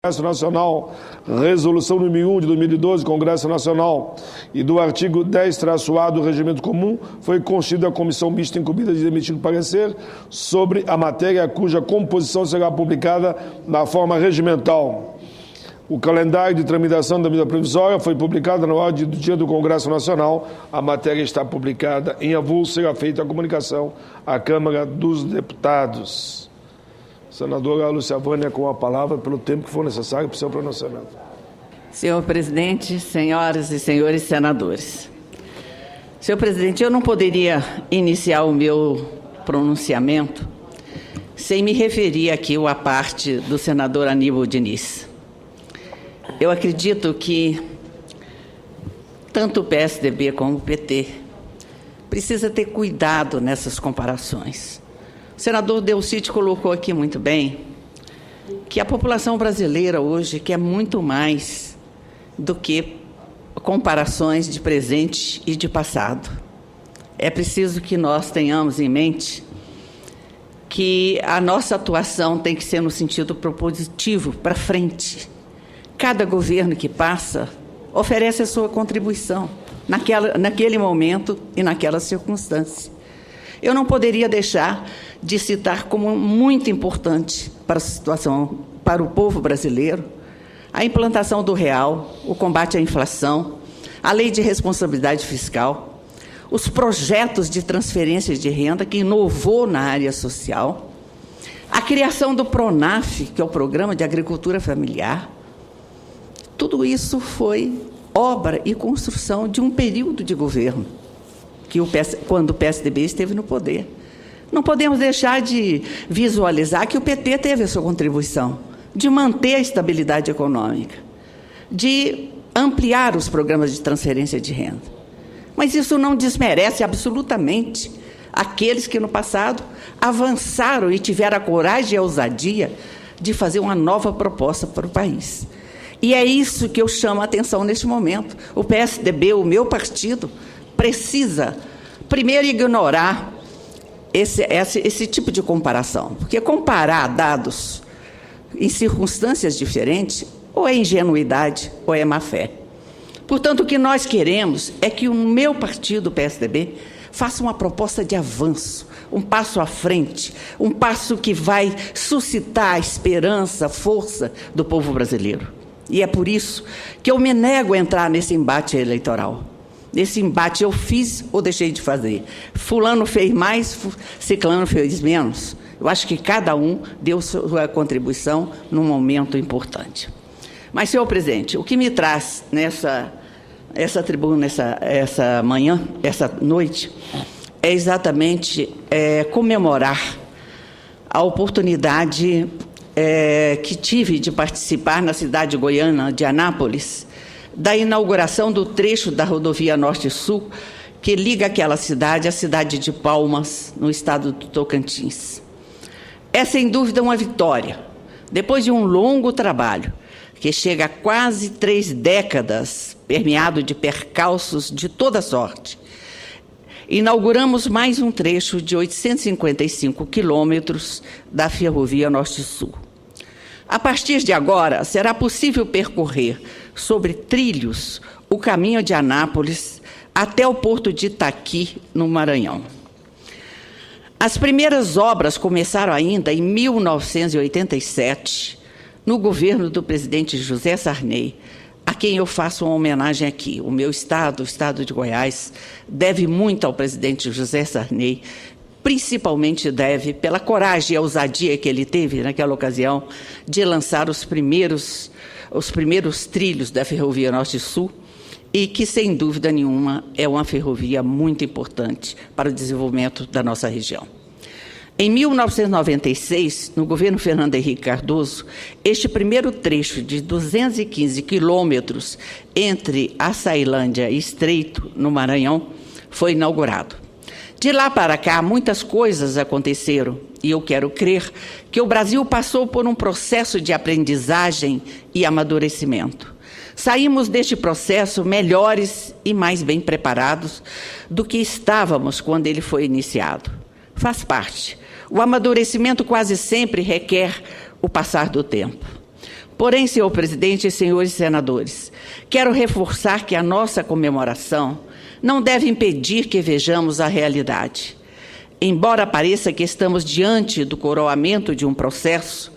Congresso Nacional, Resolução número 1 de 2012, Congresso Nacional, e do artigo 10-A do Regimento Comum, foi constituída a comissão mista incumbida de emitir parecer sobre a matéria cuja composição será publicada na forma regimental. O calendário de tramitação da medida provisória foi publicado na ordem do dia do Congresso Nacional. A matéria está publicada em avulso, será feita a comunicação à Câmara dos Deputados. Senadora Lúcia Vânia, com a palavra, pelo tempo que for necessário para o seu pronunciamento. Senhor presidente, senhoras e senhores senadores. Senhor presidente, eu não poderia iniciar o meu pronunciamento sem me referir aqui à parte do senador Aníbal Diniz. Eu acredito que tanto o PSDB como o PT precisa ter cuidado nessas comparações. O senador Delcídio colocou aqui muito bem que a população brasileira hoje quer muito mais do que comparações de presente e de passado. É preciso que nós tenhamos em mente que a nossa atuação tem que ser no sentido propositivo, para frente. Cada governo que passa oferece a sua contribuição naquele momento e naquela circunstância. Eu não poderia deixar de citar como muito importante para a situação, para o povo brasileiro, a implantação do real, o combate à inflação, a lei de responsabilidade fiscal, os projetos de transferência de renda que inovou na área social, a criação do PRONAF, que é o Programa de Agricultura Familiar. Tudo isso foi obra e construção de um período de governo, quando o PSDB esteve no poder. Não podemos deixar de visualizar que o PT teve a sua contribuição de manter a estabilidade econômica, de ampliar os programas de transferência de renda. Mas isso não desmerece absolutamente aqueles que no passado avançaram e tiveram a coragem e a ousadia de fazer uma nova proposta para o país. E é isso que eu chamo a atenção neste momento. O PSDB, o meu partido, precisa primeiro ignorar esse tipo de comparação, porque comparar dados em circunstâncias diferentes ou é ingenuidade ou é má-fé. Portanto, o que nós queremos é que o meu partido, o PSDB, faça uma proposta de avanço, um passo à frente, um passo que vai suscitar a esperança, a força do povo brasileiro. E é por isso que eu me nego a entrar nesse embate eleitoral. Nesse embate eu fiz ou deixei de fazer. Fulano fez mais, ciclano fez menos. Eu acho que cada um deu sua contribuição num momento importante. Mas, senhor presidente, o que me traz essa tribuna, essa manhã, essa noite, é exatamente comemorar a oportunidade que tive de participar na cidade goiana de Anápolis, da inauguração do trecho da rodovia Norte-Sul, que liga aquela cidade à cidade de Palmas, no estado do Tocantins. É, sem dúvida, uma vitória, depois de um longo trabalho, que chega a quase 3 décadas, permeado de percalços de toda sorte. Inauguramos mais um trecho de 855 quilômetros da ferrovia Norte-Sul. A partir de agora, será possível percorrer sobre trilhos o caminho de Anápolis até o porto de Itaqui, no Maranhão. As primeiras obras começaram ainda em 1987, no governo do presidente José Sarney, a quem eu faço uma homenagem aqui. O meu estado, o estado de Goiás, deve muito ao presidente José Sarney, principalmente deve pela coragem e a ousadia que ele teve naquela ocasião de lançar os primeiros trilhos da ferrovia Norte-Sul, e que, sem dúvida nenhuma, é uma ferrovia muito importante para o desenvolvimento da nossa região. Em 1996, no governo Fernando Henrique Cardoso, este primeiro trecho de 215 quilômetros entre Açailândia e Estreito, no Maranhão, foi inaugurado. De lá para cá, muitas coisas aconteceram, e eu quero crer que o Brasil passou por um processo de aprendizagem e amadurecimento. Saímos deste processo melhores e mais bem preparados do que estávamos quando ele foi iniciado. Faz parte. O amadurecimento quase sempre requer o passar do tempo. Porém, senhor presidente e senhores senadores, quero reforçar que a nossa comemoração não deve impedir que vejamos a realidade. Embora pareça que estamos diante do coroamento de um processo,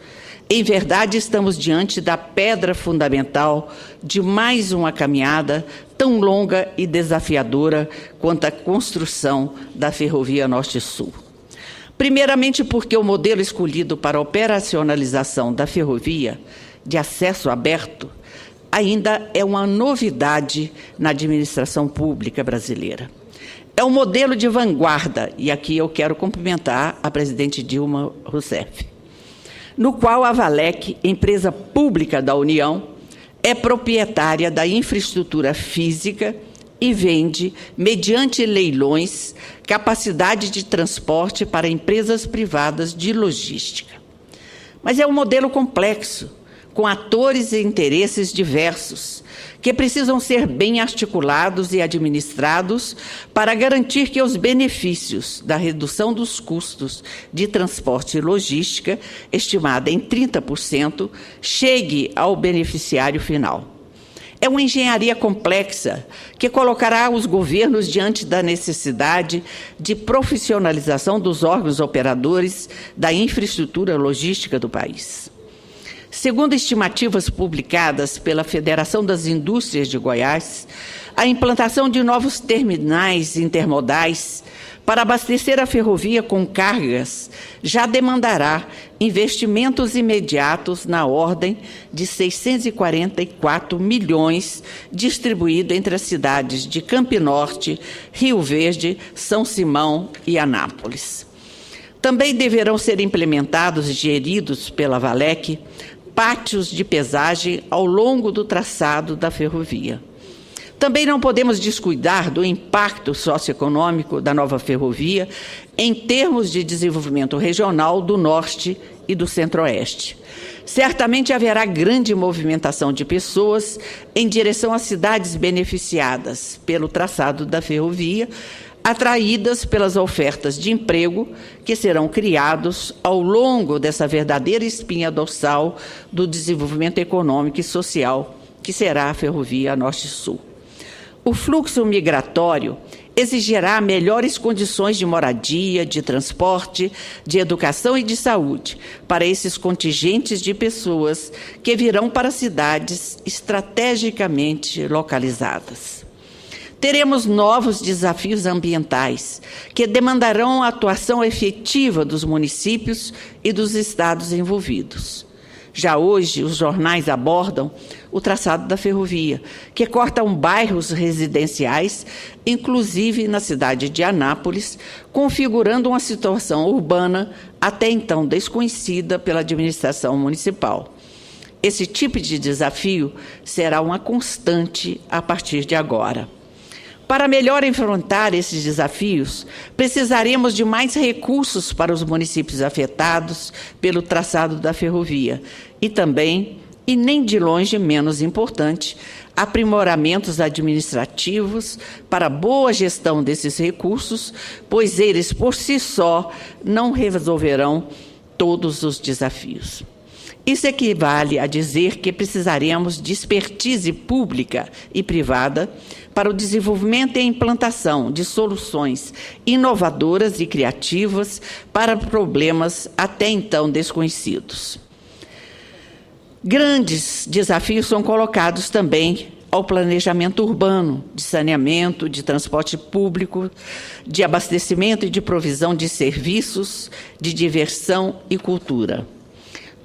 em verdade estamos diante da pedra fundamental de mais uma caminhada tão longa e desafiadora quanto a construção da Ferrovia Norte-Sul. Primeiramente porque o modelo escolhido para a operacionalização da ferrovia de acesso aberto ainda é uma novidade na administração pública brasileira. É um modelo de vanguarda, e aqui eu quero cumprimentar a presidente Dilma Rousseff, no qual a Valec, empresa pública da União, é proprietária da infraestrutura física e vende, mediante leilões, capacidade de transporte para empresas privadas de logística. Mas é um modelo complexo, com atores e interesses diversos, que precisam ser bem articulados e administrados para garantir que os benefícios da redução dos custos de transporte e logística, estimada em 30%, chegue ao beneficiário final. É uma engenharia complexa que colocará os governos diante da necessidade de profissionalização dos órgãos operadores da infraestrutura logística do país. Segundo estimativas publicadas pela Federação das Indústrias de Goiás, a implantação de novos terminais intermodais para abastecer a ferrovia com cargas já demandará investimentos imediatos na ordem de 644 milhões, distribuído entre as cidades de Campinorte, Rio Verde, São Simão e Anápolis. Também deverão ser implementados e geridos pela Valec pátios de pesagem ao longo do traçado da ferrovia. Também não podemos descuidar do impacto socioeconômico da nova ferrovia em termos de desenvolvimento regional do Norte e do Centro-Oeste. Certamente haverá grande movimentação de pessoas em direção às cidades beneficiadas pelo traçado da ferrovia, atraídas pelas ofertas de emprego que serão criados ao longo dessa verdadeira espinha dorsal do desenvolvimento econômico e social, que será a Ferrovia Norte-Sul. O fluxo migratório exigirá melhores condições de moradia, de transporte, de educação e de saúde para esses contingentes de pessoas que virão para cidades estrategicamente localizadas. Teremos novos desafios ambientais, que demandarão a atuação efetiva dos municípios e dos estados envolvidos. Já hoje, os jornais abordam o traçado da ferrovia, que cortam bairros residenciais, inclusive na cidade de Anápolis, configurando uma situação urbana até então desconhecida pela administração municipal. Esse tipo de desafio será uma constante a partir de agora. Para melhor enfrentar esses desafios, precisaremos de mais recursos para os municípios afetados pelo traçado da ferrovia e também, e nem de longe menos importante, aprimoramentos administrativos para boa gestão desses recursos, pois eles, por si só, não resolverão todos os desafios. Isso equivale a dizer que precisaremos de expertise pública e privada para o desenvolvimento e implantação de soluções inovadoras e criativas para problemas até então desconhecidos. Grandes desafios são colocados também ao planejamento urbano, de saneamento, de transporte público, de abastecimento e de provisão de serviços, de diversão e cultura.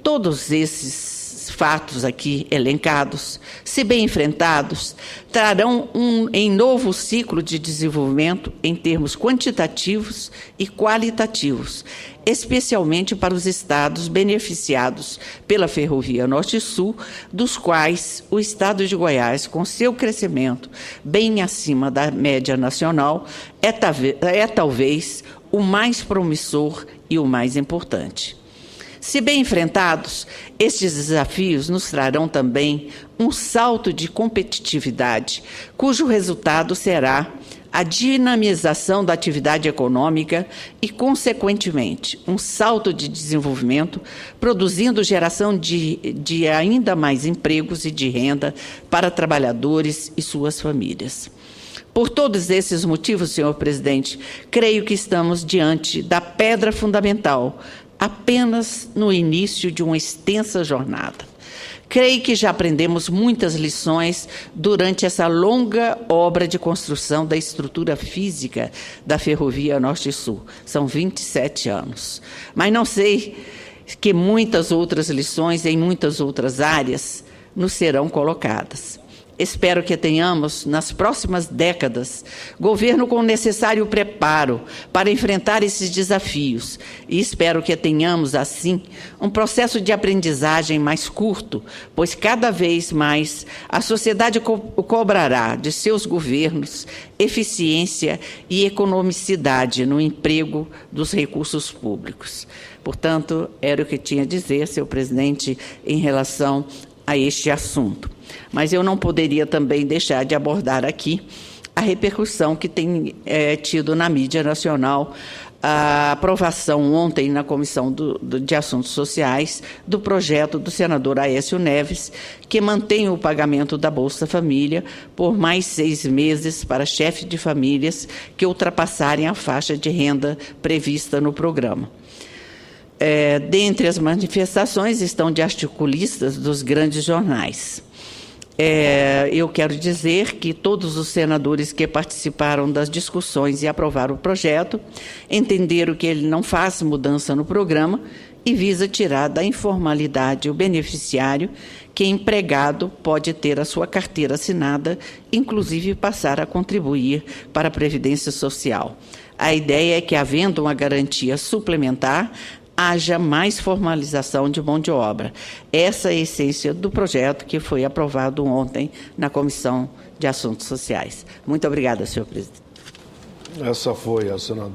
Todos esses fatos aqui elencados, se bem enfrentados, trarão em novo ciclo de desenvolvimento em termos quantitativos e qualitativos, especialmente para os estados beneficiados pela Ferrovia Norte-Sul, dos quais o estado de Goiás, com seu crescimento bem acima da média nacional, é talvez o mais promissor e o mais importante. Se bem enfrentados, estes desafios nos trarão também um salto de competitividade, cujo resultado será a dinamização da atividade econômica e, consequentemente, um salto de desenvolvimento, produzindo geração de ainda mais empregos e de renda para trabalhadores e suas famílias. Por todos esses motivos, senhor presidente, creio que estamos diante da pedra fundamental, apenas no início de uma extensa jornada. Creio que já aprendemos muitas lições durante essa longa obra de construção da estrutura física da Ferrovia Norte-Sul. São 27 anos. Mas não sei que muitas outras lições em muitas outras áreas nos serão colocadas. Espero que tenhamos, nas próximas décadas, governo com o necessário preparo para enfrentar esses desafios e espero que tenhamos, assim, um processo de aprendizagem mais curto, pois cada vez mais a sociedade cobrará de seus governos eficiência e economicidade no emprego dos recursos públicos. Portanto, era o que tinha a dizer, senhor presidente, em relação a este assunto. Mas eu não poderia também deixar de abordar aqui a repercussão que tem tido na mídia nacional a aprovação ontem na Comissão de Assuntos Sociais do projeto do senador Aécio Neves, que mantém o pagamento da Bolsa Família por mais 6 meses para chefes de famílias que ultrapassarem a faixa de renda prevista no programa. Dentre as manifestações estão de articulistas dos grandes jornais. Eu quero dizer que todos os senadores que participaram das discussões e aprovaram o projeto entenderam que ele não faz mudança no programa e visa tirar da informalidade o beneficiário que empregado pode ter a sua carteira assinada, inclusive passar a contribuir para a Previdência Social. A ideia é que, havendo uma garantia suplementar, haja mais formalização de mão de obra. Essa é a essência do projeto que foi aprovado ontem na Comissão de Assuntos Sociais. Muito obrigada, senhor presidente. Essa foi a senadora.